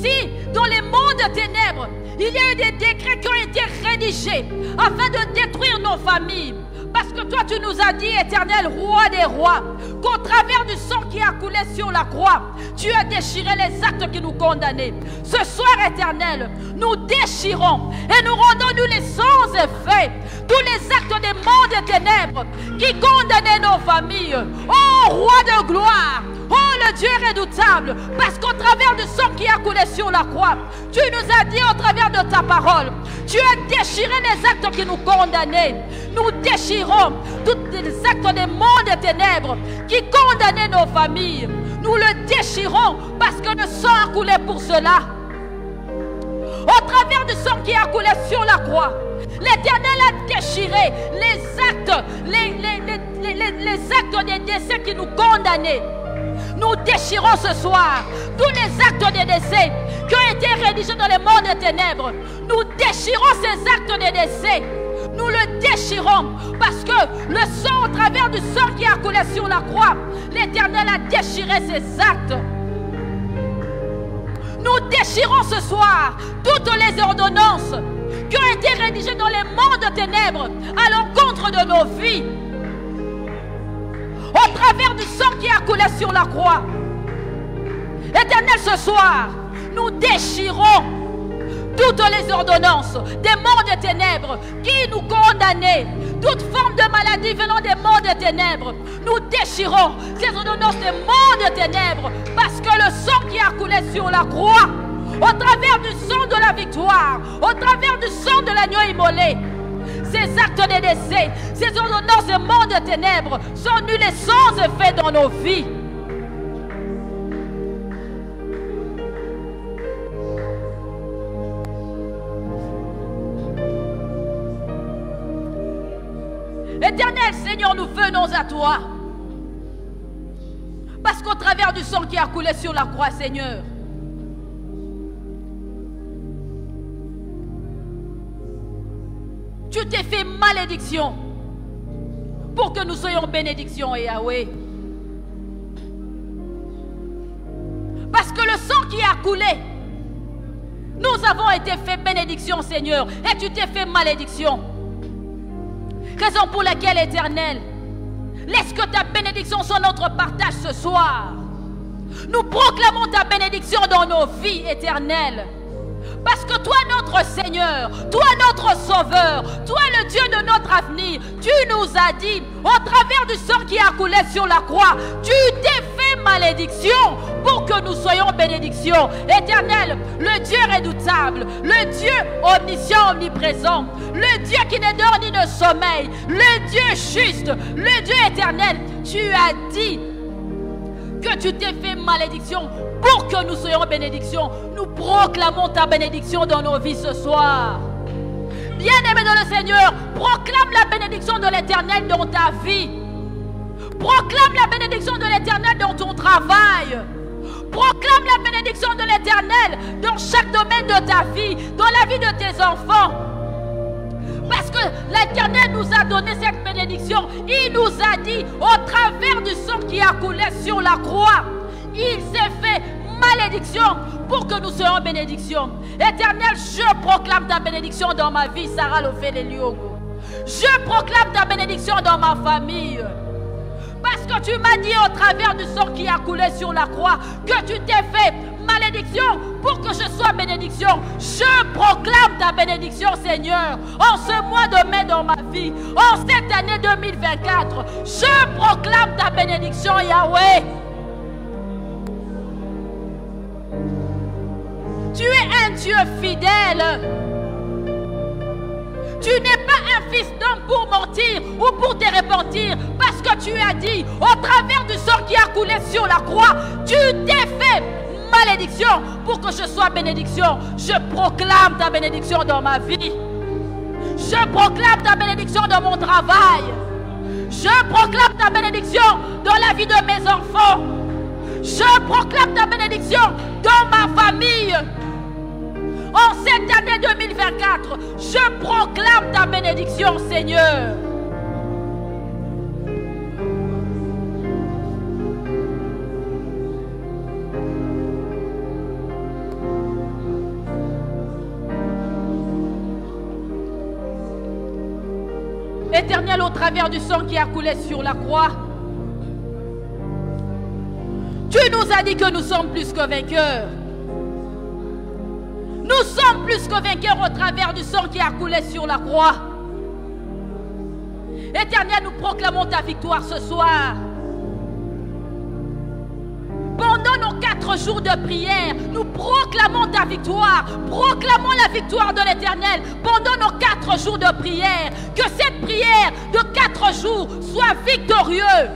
Si dans les mondes de ténèbres, il y a eu des décrets qui ont été rédigés afin de détruire nos familles, parce que toi tu nous as dit, Éternel, roi des rois, qu'au travers du sang qui a coulé sur la croix, tu as déchiré les actes qui nous condamnaient. Ce soir, Éternel, nous déchirons et nous rendons-nous les sans effet tous les actes des mondes des ténèbres qui condamnaient nos familles. Oh roi de gloire, oh le Dieu redoutable, parce qu'au travers du sang qui a coulé sur la croix, tu nous as dit au travers de ta parole, tu as déchiré les actes qui nous condamnaient. Nous déchirons tous les actes des mondes des ténèbres qui condamnaient nos familles. Nous le déchirons parce que le sang a coulé pour cela. Au travers du sang qui a coulé sur la croix, l'Éternel a déchiré les actes, les actes des décès qui nous condamnaient. Nous déchirons ce soir tous les actes des décès qui ont été rédigés dans les mondes des ténèbres. Nous déchirons ces actes des décès. Nous le déchirons parce que le sang, au travers du sang qui a coulé sur la croix, l'Éternel a déchiré ces actes. Nous déchirons ce soir toutes les ordonnances qui ont été rédigées dans les mondes de ténèbres à l'encontre de nos vies. Au travers du sang qui a coulé sur la croix, Éternel, ce soir, nous déchirons toutes les ordonnances des mondes des ténèbres qui nous condamnaient, toute forme de maladie venant des mondes des ténèbres. Nous déchirons ces ordonnances des mondes des ténèbres parce que le sang qui a coulé sur la croix, au travers du sang de la victoire, au travers du sang de l'agneau immolé, ces actes de décès, ces ordonnances des mondes des ténèbres sont nuls et sans effet dans nos vies. Éternel Seigneur, nous venons à toi. Parce qu'au travers du sang qui a coulé sur la croix, Seigneur, tu t'es fait malédiction pour que nous soyons bénédiction, Yahweh. Parce que le sang qui a coulé, nous avons été fait bénédiction, Seigneur, et tu t'es fait malédiction. Raison pour laquelle, Éternel, laisse que ta bénédiction soit notre partage ce soir. Nous proclamons ta bénédiction dans nos vies, Éternel. Parce que toi, notre Seigneur, toi, notre Sauveur, toi, le Dieu de notre avenir, tu nous as dit, au travers du sang qui a coulé sur la croix, tu t'es fait malédiction pour que nous soyons bénédiction. Éternel, le Dieu redoutable, le Dieu omniscient, omniprésent, le Dieu qui ne dort ni ne sommeille, le Dieu juste, le Dieu éternel, tu as dit que tu t'es fait malédiction pour que nous soyons bénédiction. Nous proclamons ta bénédiction dans nos vies ce soir. Bien-aimé dans le Seigneur, proclame la bénédiction de l'Éternel dans ta vie. Proclame la bénédiction de l'Éternel dans ton travail. Proclame la bénédiction de l'Éternel dans chaque domaine de ta vie, dans la vie de tes enfants. Parce que l'Éternel nous a donné cette bénédiction. Il nous a dit, au travers du sang qui a coulé sur la croix, il s'est fait malédiction pour que nous soyons bénédiction. Éternel, je proclame ta bénédiction dans ma vie, Sarah Lofé-Leliogo. Je proclame ta bénédiction dans ma famille. Parce que tu m'as dit au travers du sang qui a coulé sur la croix que tu t'es fait malédiction pour que je sois bénédiction. Je proclame ta bénédiction, Seigneur, en ce mois de mai dans ma vie, en cette année 2024. Je proclame ta bénédiction, Yahweh. Tu es un Dieu fidèle. Tu n'es pas un fils d'homme pour mentir ou pour te repentir, parce que tu as dit, au travers du sang qui a coulé sur la croix, tu t'es fait malédiction pour que je sois bénédiction. Je proclame ta bénédiction dans ma vie. Je proclame ta bénédiction dans mon travail. Je proclame ta bénédiction dans la vie de mes enfants. Je proclame ta bénédiction dans ma famille. En cette année 2024, je proclame ta bénédiction, Seigneur. Éternel, au travers du sang qui a coulé sur la croix, tu nous as dit que nous sommes plus que vainqueurs. Nous sommes plus que vainqueurs au travers du sang qui a coulé sur la croix. Éternel, nous proclamons ta victoire ce soir. Pendant nos 4 jours de prière, nous proclamons ta victoire. Proclamons la victoire de l'Éternel pendant nos 4 jours de prière. Que cette prière de 4 jours soit victorieuse.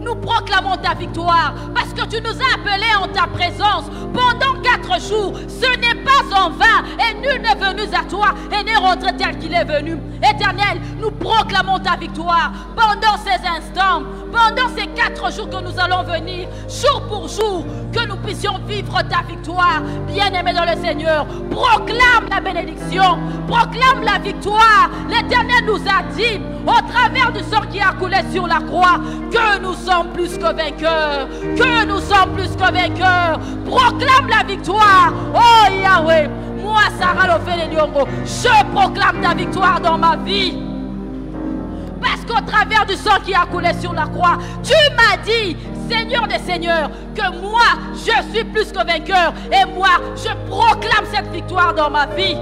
Nous proclamons ta victoire parce que tu nous as appelés en ta présence pendant 4 jours. Ce n'est pas en vain et nul n'est venu à toi et n'est rentré tel qu'il est venu. Éternel, nous proclamons ta victoire pendant ces instants, pendant ces 4 jours que nous allons venir, jour pour jour, que nous puissions vivre ta victoire. Bien-aimé dans le Seigneur, proclame la bénédiction, proclame la victoire. L'Éternel nous a dit, au travers du sang qui a coulé sur la croix, que nous sommes plus que vainqueurs, que nous sommes plus que vainqueurs. Proclame la victoire. Oh Yahweh, moi Sarah Lofele Lyongo, je proclame ta victoire dans ma vie. Parce qu'au travers du sang qui a coulé sur la croix, tu m'as dit, Seigneur des Seigneurs, que moi je suis plus que vainqueur. Et moi je proclame cette victoire dans ma vie.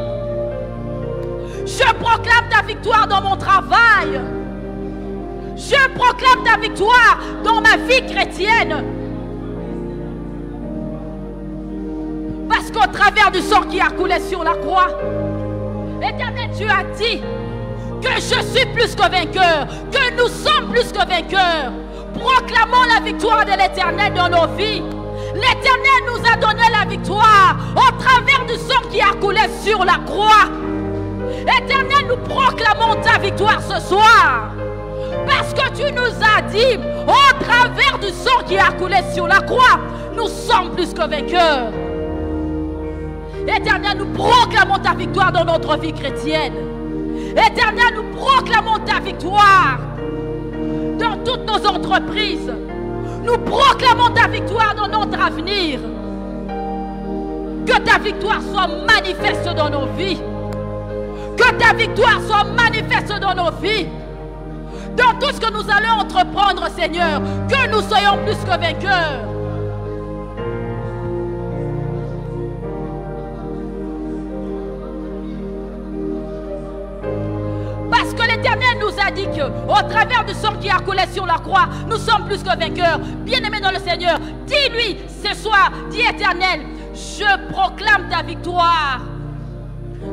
Je proclame ta victoire dans mon travail. Je proclame ta victoire dans ma vie chrétienne. Parce qu'au travers du sang qui a coulé sur la croix, Éternel, tu as dit que je suis plus que vainqueur, que nous sommes plus que vainqueurs. Proclamons la victoire de l'Éternel dans nos vies. L'Éternel nous a donné la victoire au travers du sang qui a coulé sur la croix. Éternel, nous proclamons ta victoire ce soir. Parce que tu nous as dit, au travers du sang qui a coulé sur la croix, nous sommes plus que vainqueurs. Éternel, nous proclamons ta victoire dans notre vie chrétienne. Éternel, nous proclamons ta victoire dans toutes nos entreprises. Nous proclamons ta victoire dans notre avenir. Que ta victoire soit manifeste dans nos vies. Que ta victoire soit manifeste dans nos vies. Dans tout ce que nous allons entreprendre, Seigneur, que nous soyons plus que vainqueurs. Parce que l'Éternel nous a dit qu'au travers du sang qui a coulé sur la croix, nous sommes plus que vainqueurs. Bien-aimés dans le Seigneur, dis-lui ce soir, dis Éternel, je proclame ta victoire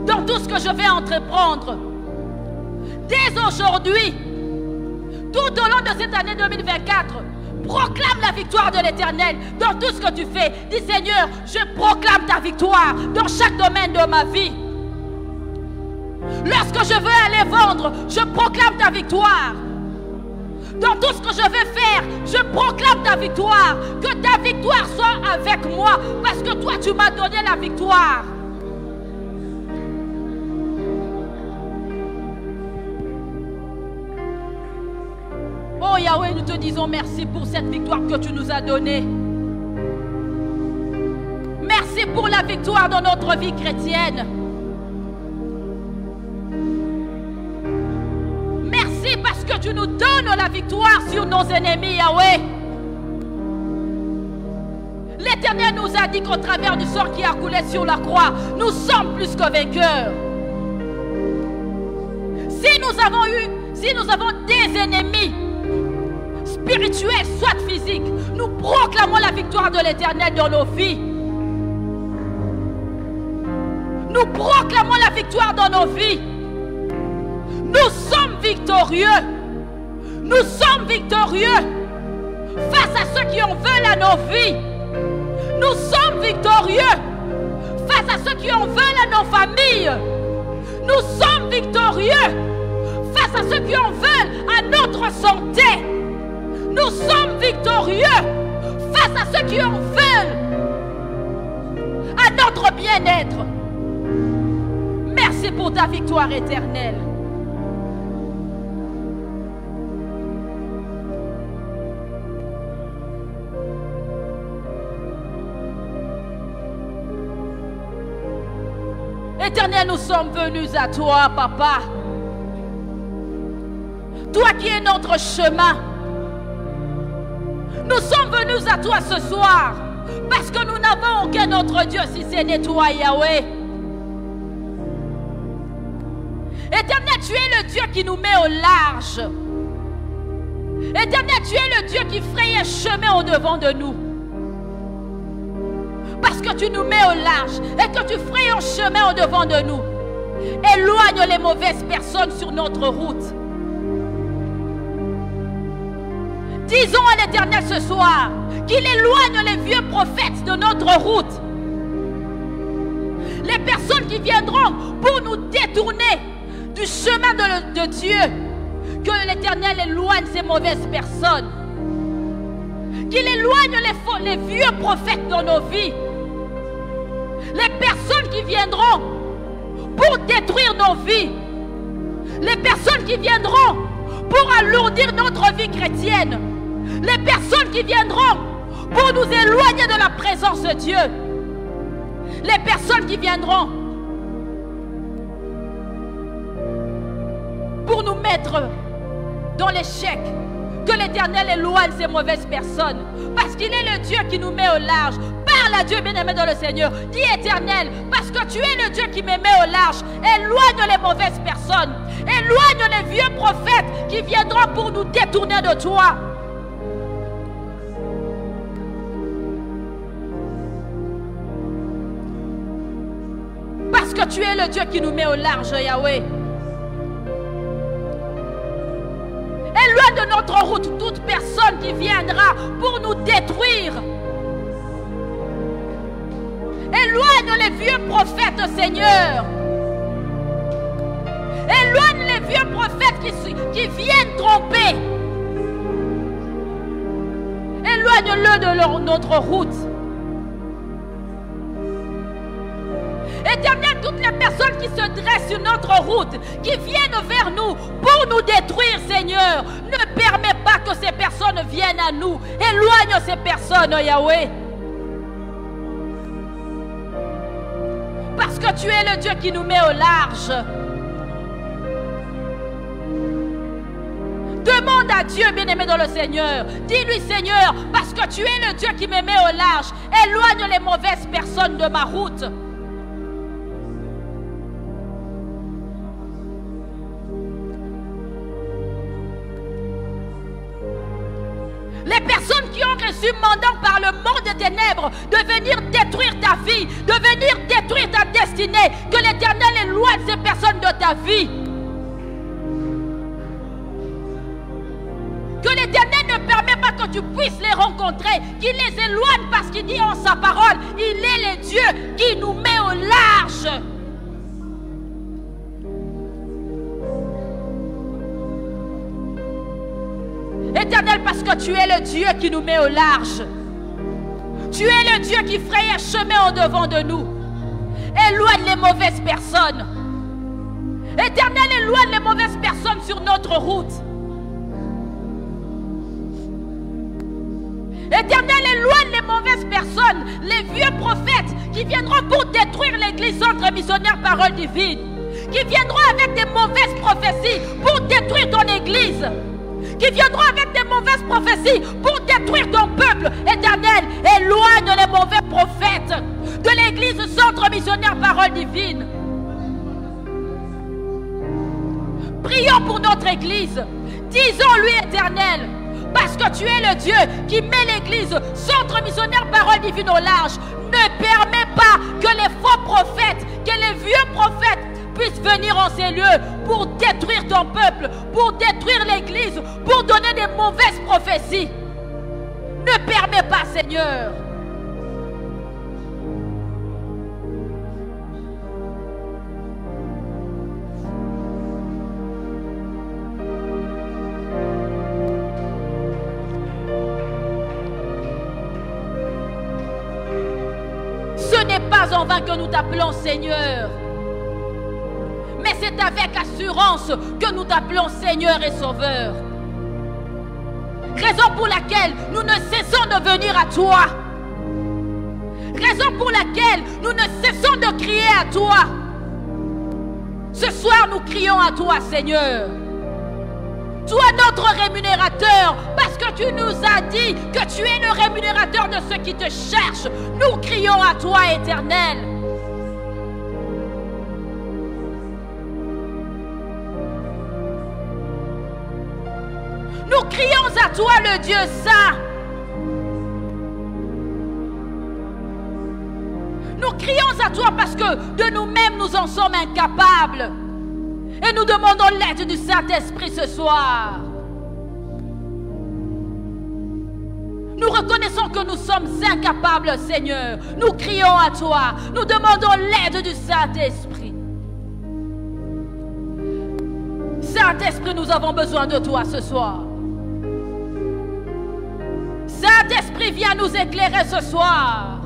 dans tout ce que je vais entreprendre. Dès aujourd'hui, tout au long de cette année 2024, proclame la victoire de l'Éternel dans tout ce que tu fais. Dis Seigneur, je proclame ta victoire dans chaque domaine de ma vie. Lorsque je veux aller vendre, je proclame ta victoire. Dans tout ce que je vais faire, je proclame ta victoire. Que ta victoire soit avec moi, parce que toi tu m'as donné la victoire. Oh Yahweh, nous te disons merci pour cette victoire que tu nous as donnée. Merci pour la victoire dans notre vie chrétienne. Merci parce que tu nous donnes la victoire sur nos ennemis, Yahweh. L'Éternel nous a dit qu'au travers du sang qui a coulé sur la croix, nous sommes plus que vainqueurs. Si nous avons des ennemis, spirituels, soit physiques, nous proclamons la victoire de l'Éternel dans nos vies. Nous proclamons la victoire dans nos vies. Nous sommes victorieux. Nous sommes victorieux face à ceux qui en veulent à nos vies. Nous sommes victorieux face à ceux qui en veulent à nos familles. Nous sommes victorieux face à ceux qui en veulent à notre santé. Nous sommes victorieux face à ceux qui en veulent à notre bien-être. Merci pour ta victoire éternelle. Éternel, nous sommes venus à toi, Papa. Toi qui es notre chemin. Nous sommes venus à toi ce soir parce que nous n'avons aucun autre Dieu si ce n'est toi, Yahweh. Éternel, tu es le Dieu qui nous met au large. Éternel, tu es le Dieu qui fraye un chemin au-devant de nous. Parce que tu nous mets au large et que tu frayes un chemin au-devant de nous. Éloigne les mauvaises personnes sur notre route. Disons à l'Éternel ce soir qu'il éloigne les vieux prophètes de notre route. Les personnes qui viendront pour nous détourner du chemin de Dieu. Que l'Éternel éloigne ces mauvaises personnes. Qu'il éloigne les vieux prophètes dans nos vies. Les personnes qui viendront pour détruire nos vies. Les personnes qui viendront pour alourdir notre vie chrétienne. Les personnes qui viendront pour nous éloigner de la présence de Dieu. Les personnes qui viendront pour nous mettre dans l'échec. Que l'Éternel éloigne ces mauvaises personnes. Parce qu'il est le Dieu qui nous met au large. Parle à Dieu, bien-aimé dans le Seigneur. Dis Éternel, parce que tu es le Dieu qui me met au large. Éloigne les mauvaises personnes. Éloigne les vieux prophètes qui viendront pour nous détourner de toi. Parce que tu es le Dieu qui nous met au large, Yahweh. Éloigne de notre route toute personne qui viendra pour nous détruire. Éloigne les vieux prophètes, Seigneur. Éloigne les vieux prophètes qui viennent tromper. Éloigne-le de notre route. Éternel, toutes les personnes qui se dressent sur notre route, qui viennent vers nous pour nous détruire, Seigneur, ne permets pas que ces personnes viennent à nous. Éloigne ces personnes, Yahweh. Parce que tu es le Dieu qui nous met au large. Demande à Dieu, bien-aimé dans le Seigneur. Dis-lui, Seigneur, parce que tu es le Dieu qui me met au large. Éloigne les mauvaises personnes de ma route. Les personnes qui ont reçu mandat par le monde des ténèbres de venir détruire ta vie, de venir détruire ta destinée, que l'Éternel éloigne ces personnes de ta vie. Que l'Éternel ne permet pas que tu puisses les rencontrer, qu'il les éloigne parce qu'il dit en sa parole, il est le Dieu qui nous met au large. Éternel, parce que tu es le Dieu qui nous met au large. Tu es le Dieu qui fraye un chemin au-devant de nous. Éloigne les mauvaises personnes. Éternel, éloigne les mauvaises personnes sur notre route. Éternel, éloigne les mauvaises personnes, les vieux prophètes qui viendront pour détruire l'église Centre Missionnaire Parole Divine, qui viendront avec des mauvaises prophéties pour détruire ton église, qui viendront avec des mauvaises prophéties pour détruire ton peuple. Éternel, éloigne les mauvais prophètes de l'église Centre Missionnaire Parole Divine. Prions pour notre église. Disons-lui, Éternel, parce que tu es le Dieu qui met l'église Centre Missionnaire Parole Divine au large. Ne permets pas que les faux prophètes, que les vieux prophètes puissent venir en ces lieux pour détruire ton peuple, pour détruire l'église, pour donner des mauvaises prophéties. Ne permets pas, Seigneur. Ce n'est pas en vain que nous t'appelons Seigneur. Mais c'est avec assurance que nous t'appelons Seigneur et Sauveur. Raison pour laquelle nous ne cessons de venir à toi. Raison pour laquelle nous ne cessons de crier à toi. Ce soir, nous crions à toi, Seigneur. Toi, notre rémunérateur, parce que tu nous as dit que tu es le rémunérateur de ceux qui te cherchent. Nous crions à toi, Éternel. Nous crions à toi, le Dieu saint. Nous crions à toi parce que de nous-mêmes, nous en sommes incapables. Et nous demandons l'aide du Saint-Esprit ce soir. Nous reconnaissons que nous sommes incapables, Seigneur. Nous crions à toi. Nous demandons l'aide du Saint-Esprit. Saint-Esprit, nous avons besoin de toi ce soir. Saint-Esprit, viens nous éclairer ce soir.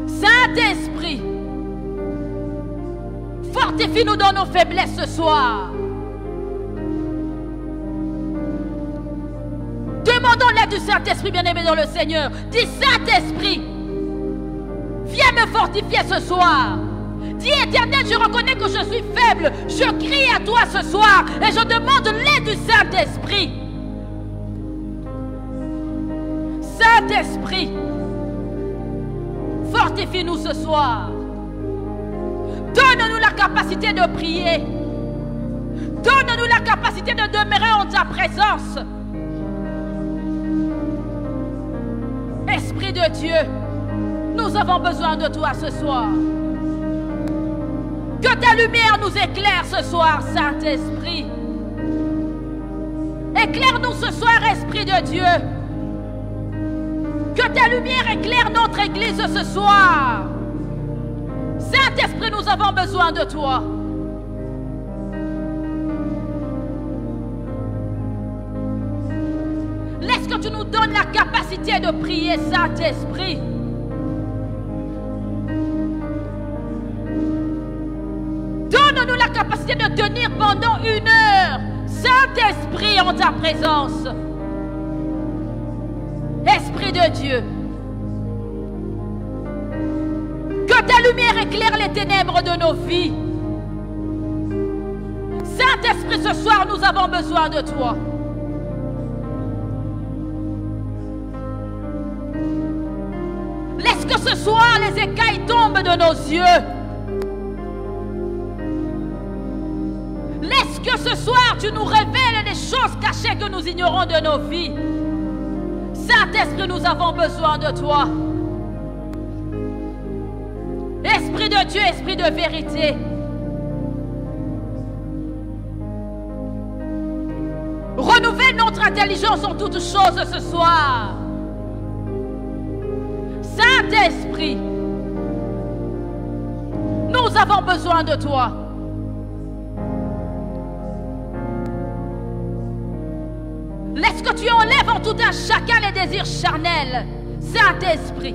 Saint-Esprit, fortifie-nous dans nos faiblesses ce soir. Demandons l'aide du Saint-Esprit, bien-aimé dans le Seigneur. Dis, Saint-Esprit, viens me fortifier ce soir. Dis, Éternel, je reconnais que je suis faible. Je crie à toi ce soir et je demande l'aide du Saint-Esprit. Saint-Esprit, fortifie-nous ce soir. Donne-nous la capacité de prier. Donne-nous la capacité de demeurer en ta présence. Esprit de Dieu, nous avons besoin de toi ce soir. Que ta lumière nous éclaire ce soir, Saint-Esprit. Éclaire-nous ce soir, Esprit de Dieu. Que ta lumière éclaire notre Église ce soir. Saint-Esprit, nous avons besoin de toi. Laisse que tu nous donnes la capacité de prier, Saint-Esprit. Donne-nous la capacité de tenir pendant 1 heure, Saint-Esprit, en ta présence. Esprit de Dieu, que ta lumière éclaire les ténèbres de nos vies. Saint-Esprit, ce soir, nous avons besoin de toi. Laisse que ce soir, les écailles tombent de nos yeux. Laisse que ce soir, tu nous révèles les choses cachées que nous ignorons de nos vies. Saint-Esprit, nous avons besoin de toi. Esprit de Dieu, esprit de vérité. Renouvelle notre intelligence en toutes choses ce soir. Saint-Esprit, nous avons besoin de toi. Laisse que tu enlèves en tout un chacun les désirs charnels. Saint-Esprit.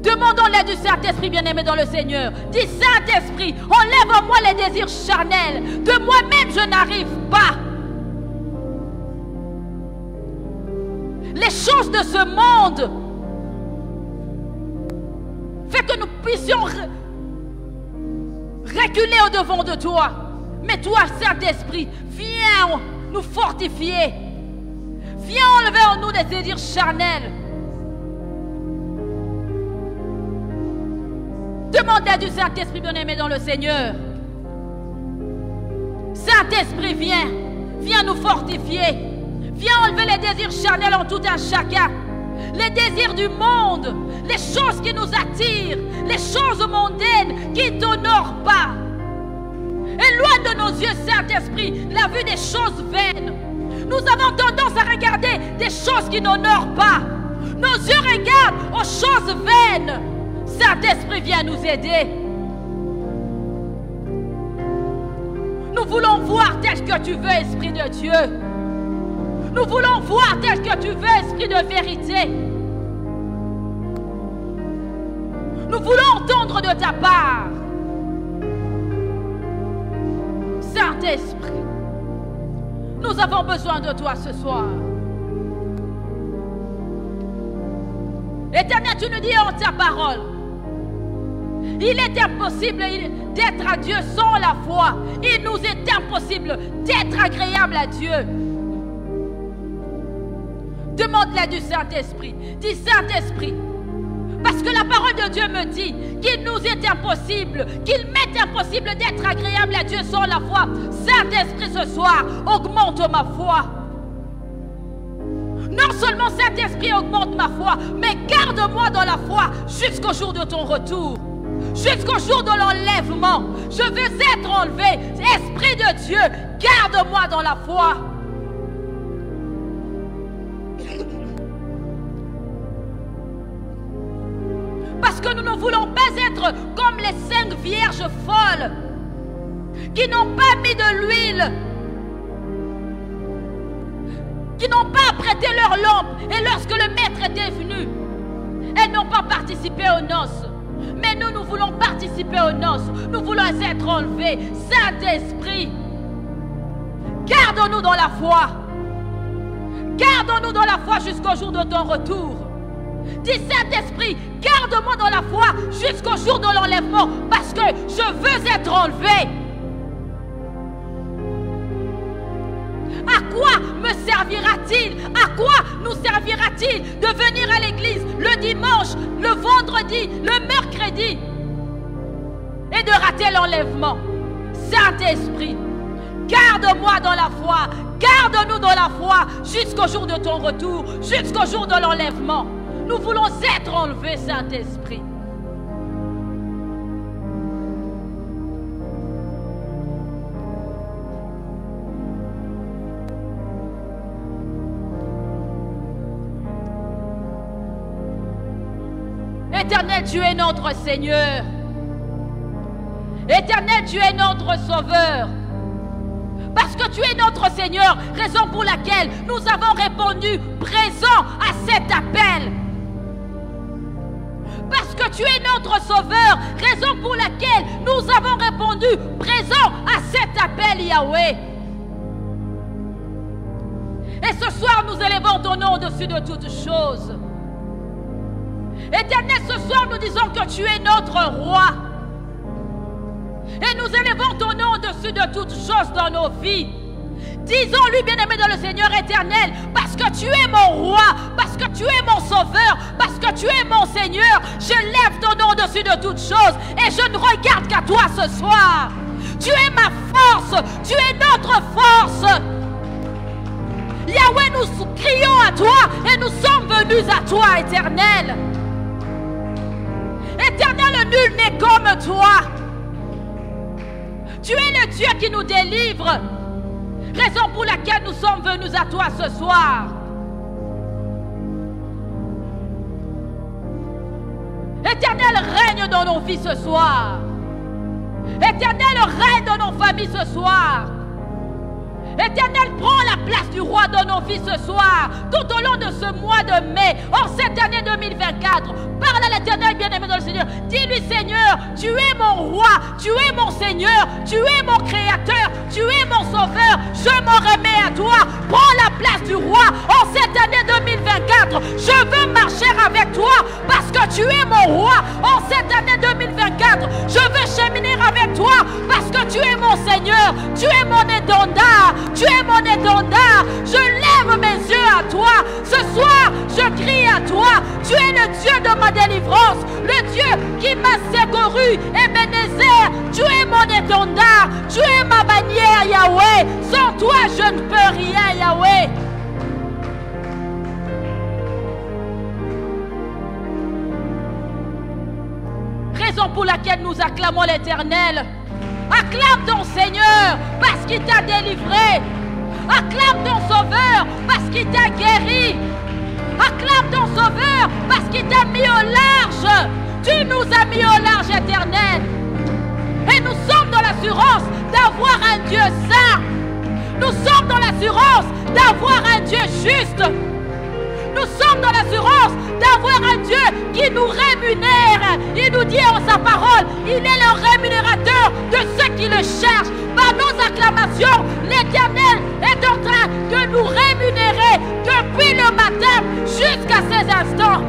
Demandons l'aide du Saint-Esprit, bien-aimé dans le Seigneur. Dis, Saint-Esprit, enlève en moi les désirs charnels. De moi-même, je n'arrive pas. Les choses de ce monde fait que nous puissions reculer au-devant de toi. Mais toi, Saint-Esprit, viens nous fortifier. Viens enlever en nous des désirs charnels. Demande l'aide du Saint-Esprit, bien-aimé dans le Seigneur. Saint-Esprit, viens nous fortifier. Viens enlever les désirs charnels en tout un chacun. Les désirs du monde, les choses qui nous attirent, les choses mondaines qui ne t'honorent pas. Éloigne de nos yeux, Saint-Esprit, la vue des choses vaines. Nous avons tendance à regarder des choses qui n'honorent pas. Nos yeux regardent aux choses vaines. Saint-Esprit, viens nous aider. Nous voulons voir tel que tu veux, Esprit de Dieu. Nous voulons voir tel que tu veux, Esprit de vérité. Nous voulons entendre de ta part. Saint-Esprit, nous avons besoin de toi ce soir. Éternel, tu nous dis en ta parole Il est impossible d'être à Dieu sans la foi. Il nous est impossible d'être agréable à Dieu. Demande-la du Saint-Esprit. Dis Saint-Esprit. Parce que la parole de Dieu me dit qu'il nous est impossible, qu'il m'est impossible d'être agréable à Dieu sans la foi. Saint-Esprit, ce soir, augmente ma foi. Non seulement Saint-Esprit augmente ma foi, mais garde-moi dans la foi jusqu'au jour de ton retour. Jusqu'au jour de l'enlèvement. Je veux être enlevé. Esprit de Dieu, garde-moi dans la foi. Parce que nous ne voulons pas être comme les 5 vierges folles qui n'ont pas mis de l'huile, qui n'ont pas prêté leur lampe, et lorsque le maître était venu, elles n'ont pas participé aux noces. Mais nous, nous voulons participer aux noces. Nous voulons être enlevés. Saint-Esprit, garde-nous dans la foi. Garde-nous dans la foi jusqu'au jour de ton retour. Dis Saint-Esprit, garde-moi dans la foi jusqu'au jour de l'enlèvement, parce que je veux être enlevé. À quoi me servira-t-il? À quoi nous servira-t-il de venir à l'église le dimanche, le vendredi, le mercredi et de rater l'enlèvement? Saint-Esprit, garde-moi dans la foi, garde-nous dans la foi jusqu'au jour de ton retour, jusqu'au jour de l'enlèvement. Nous voulons être enlevés, Saint-Esprit. Éternel, tu es notre Seigneur. Éternel, tu es notre Sauveur. Parce que tu es notre Seigneur, raison pour laquelle nous avons répondu présent à cet appel. Parce que tu es notre Sauveur, raison pour laquelle nous avons répondu présent à cet appel, Yahweh. Et ce soir, nous élevons ton nom au-dessus de toutes choses. Éternel, ce soir, nous disons que tu es notre roi. Et nous élevons ton nom au-dessus de toutes choses dans nos vies. Disons-lui, bien-aimé dans le Seigneur éternel, parce que tu es mon roi, parce que tu es mon sauveur, parce que tu es mon Seigneur, je lève ton nom au-dessus de toutes choses et je ne regarde qu'à toi ce soir. Tu es ma force, tu es notre force. Yahweh, nous crions à toi et nous sommes venus à toi, éternel. Éternel, nul n'est comme toi. Tu es le Dieu qui nous délivre. Raison pour laquelle nous sommes venus à toi ce soir. Éternel, règne dans nos vies ce soir. Éternel, règne dans nos familles ce soir. Éternel, prends la place du roi dans nos vies ce soir, tout au long de ce mois de mai, en cette année 2024. Parle à l'Éternel, bien-aimé dans le Seigneur. Dis-lui, Seigneur, tu es mon roi, tu es mon Seigneur, tu es mon Créateur, tu es mon Sauveur. Je m'en remets à toi. Prends la place du roi en cette année 2024. Je veux marcher avec toi parce que tu es mon roi. En cette année 2024, je veux cheminer avec toi parce que tu es mon Seigneur, tu es mon étendard. Tu es mon étendard. Je lève mes yeux à toi. Ce soir, je crie à toi. Tu es le Dieu de ma délivrance. Le Dieu qui m'a secouru. Ebenezer, tu es mon étendard. Tu es ma bannière, Yahweh. Sans toi, je ne peux rien, Yahweh. Raison pour laquelle nous acclamons l'Éternel. Acclame ton Seigneur parce qu'il t'a délivré. Acclame ton Sauveur parce qu'il t'a guéri. Acclame ton Sauveur parce qu'il t'a mis au large. Tu nous as mis au large, Éternel. Et nous sommes dans l'assurance d'avoir un Dieu saint. Nous sommes dans l'assurance d'avoir un Dieu juste. Nous sommes dans l'assurance d'avoir un Dieu qui nous rémunère. Il nous dit en sa parole, il est le rémunérateur de ceux qui le cherchent. Par nos acclamations, l'Éternel est en train de nous rémunérer depuis le matin jusqu'à ces instants.